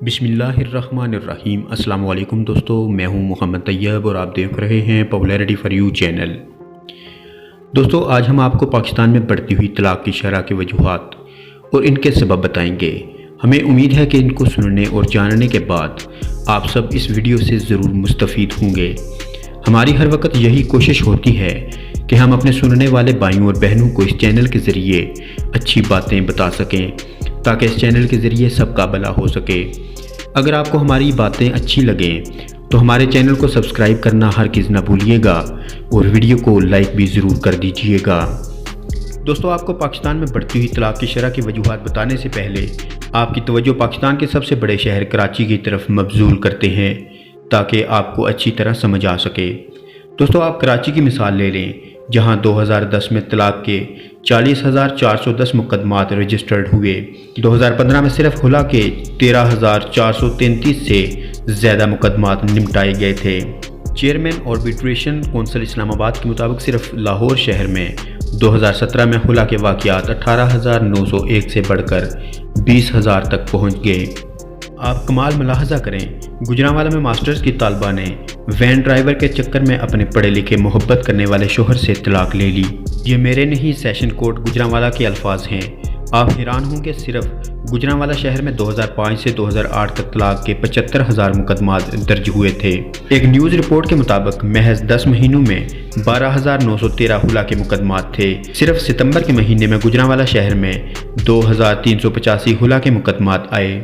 بسم اللہ الرحمن الرحیم۔ السلام علیکم دوستو، میں ہوں محمد طیب اور آپ دیکھ رہے ہیں پاپولیرٹی فار یو چینل۔ دوستو آج ہم آپ کو پاکستان میں بڑھتی ہوئی طلاق کی شرح کی وجوہات اور ان کے سبب بتائیں گے۔ ہمیں امید ہے کہ ان کو سننے اور جاننے کے بعد آپ سب اس ویڈیو سے ضرور مستفید ہوں گے۔ ہماری ہر وقت یہی کوشش ہوتی ہے کہ ہم اپنے سننے والے بھائیوں اور بہنوں کو اس چینل کے ذریعے اچھی باتیں بتا سکیں تاکہ اس چینل کے ذریعے سب کا بھلا ہو سکے۔ اگر آپ کو ہماری باتیں اچھی لگیں تو ہمارے چینل کو سبسکرائب کرنا ہرگز نہ بھولیے گا اور ویڈیو کو لائک بھی ضرور کر دیجیے گا۔ دوستو آپ کو پاکستان میں بڑھتی ہوئی طلاق کی شرح کی وجوہات بتانے سے پہلے آپ کی توجہ پاکستان کے سب سے بڑے شہر کراچی کی طرف مبذول کرتے ہیں تاکہ آپ کو اچھی طرح سمجھ آ سکے۔ دوستو آپ کراچی کی مثال لے لیں، جہاں 2010 میں طلاق کے 40,410 مقدمات رجسٹرڈ ہوئے۔ 2015 میں صرف خلا کے 13,433 سے زیادہ مقدمات نمٹائے گئے تھے۔ چیئرمین آربیٹریشن کونسل اسلام آباد کے مطابق صرف لاہور شہر میں 2017 میں خلا کے واقعات 18,901 سے بڑھ کر 20,000 تک پہنچ گئے۔ آپ کمال ملاحظہ کریں، گجرانوالہ میں ماسٹرز کی طالبہ نے وین ڈرائیور کے چکر میں اپنے پڑھے لکھے محبت کرنے والے شوہر سے طلاق لے لی۔ یہ میرے نہیں، سیشن کورٹ گجرانوالہ کے الفاظ ہیں۔ آپ حیران ہوں کہ صرف گجرانوالہ شہر میں 2005 سے 2008 تک طلاق کے 75,000 مقدمات درج ہوئے تھے۔ ایک نیوز رپورٹ کے مطابق محض 10 مہینوں میں 12,913 خلا کے مقدمات تھے۔ صرف ستمبر کے مہینے میں گجرانوالہ شہر میں 2,385 خلا کے مقدمات آئے۔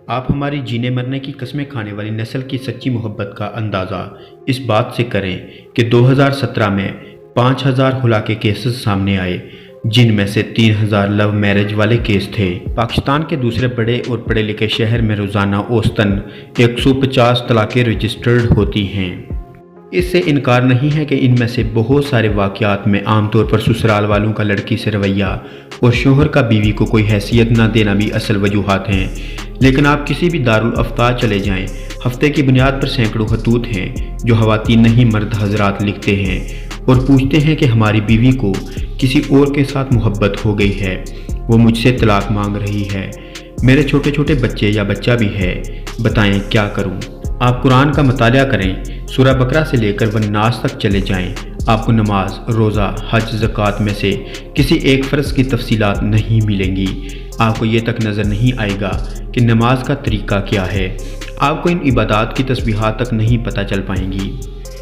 آپ ہماری جینے مرنے کی قسمیں کھانے والی نسل کی سچی محبت کا اندازہ اس بات سے کریں کہ 2017 میں 5,000 خلا کے کیسز سامنے آئے، جن میں سے 3,000 لو میرج والے کیس تھے۔ پاکستان کے دوسرے بڑے اور پڑھے لکھے شہر میں روزانہ اوسطاً 150 طلاقیں رجسٹرڈ ہوتی ہیں۔ اس سے انکار نہیں ہے کہ ان میں سے بہت سارے واقعات میں عام طور پر سسرال والوں کا لڑکی سے رویہ اور شوہر کا بیوی کو کوئی حیثیت نہ دینا بھی اصل وجوہات ہیں۔ لیکن آپ کسی بھی دارالافتاء چلے جائیں، ہفتے کی بنیاد پر سینکڑوں خطوط ہیں جو خواتین نہیں مرد حضرات لکھتے ہیں اور پوچھتے ہیں کہ ہماری بیوی کو کسی اور کے ساتھ محبت ہو گئی ہے، وہ مجھ سے طلاق مانگ رہی ہے، میرے چھوٹے چھوٹے بچے یا بچہ بھی ہے، بتائیں کیا کروں۔ آپ قرآن کا مطالعہ کریں، سورہ بقرہ سے لے کر والناس تک چلے جائیں، آپ کو نماز، روزہ، حج، زکوٰۃ میں سے کسی ایک فرض کی تفصیلات نہیں ملیں گی۔ آپ کو یہ تک نظر نہیں آئے گا کہ نماز کا طریقہ کیا ہے، آپ کو ان عبادات کی تسبیحات تک نہیں پتہ چل پائیں گی۔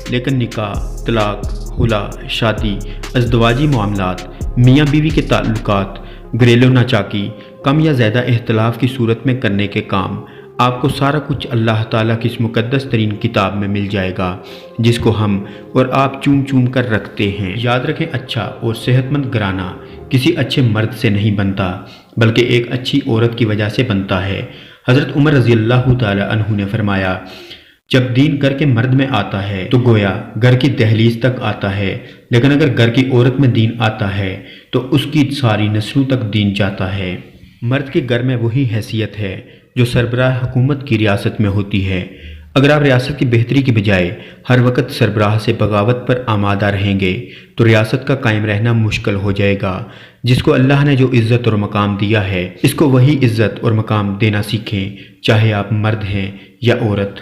لیکن نکاح، طلاق، خلا، شادی، ازدواجی معاملات، میاں بیوی کے تعلقات، گھریلو ناچاکی، کم یا زیادہ اختلاف کی صورت میں کرنے کے کام، آپ کو سارا کچھ اللہ تعالیٰ کی اس مقدس ترین کتاب میں مل جائے گا جس کو ہم اور آپ چوم چوم کر رکھتے ہیں۔ یاد رکھیں، اچھا اور صحت مند گھرانہ کسی اچھے مرد سے نہیں بنتا بلکہ ایک اچھی عورت کی وجہ سے بنتا ہے۔ حضرت عمر رضی اللہ تعالیٰ عنہ نے فرمایا، جب دین گھر کے مرد میں آتا ہے تو گویا گھر کی دہلیز تک آتا ہے، لیکن اگر گھر کی عورت میں دین آتا ہے تو اس کی ساری نسلوں تک دین جاتا ہے۔ مرد کے گھر میں وہی حیثیت ہے جو سربراہ حکومت کی ریاست میں ہوتی ہے۔ اگر آپ ریاست کی بہتری کی بجائے ہر وقت سربراہ سے بغاوت پر آمادہ رہیں گے تو ریاست کا قائم رہنا مشکل ہو جائے گا۔ جس کو اللہ نے جو عزت اور مقام دیا ہے، اس کو وہی عزت اور مقام دینا سیکھیں، چاہے آپ مرد ہیں یا عورت۔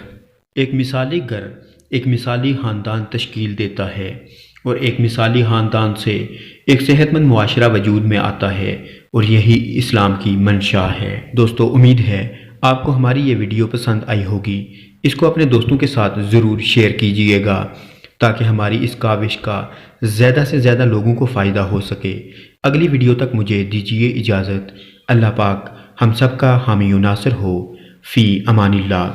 ایک مثالی گھر ایک مثالی خاندان تشکیل دیتا ہے اور ایک مثالی خاندان سے ایک صحت مند معاشرہ وجود میں آتا ہے، اور یہی اسلام کی منشا ہے۔ دوستو امید ہے آپ کو ہماری یہ ویڈیو پسند آئی ہوگی۔ اس کو اپنے دوستوں کے ساتھ ضرور شیئر کیجئے گا تاکہ ہماری اس کاوش کا زیادہ سے زیادہ لوگوں کو فائدہ ہو سکے۔ اگلی ویڈیو تک مجھے دیجئے اجازت۔ اللہ پاک ہم سب کا حامی و ناصر ہو۔ فی امان اللہ۔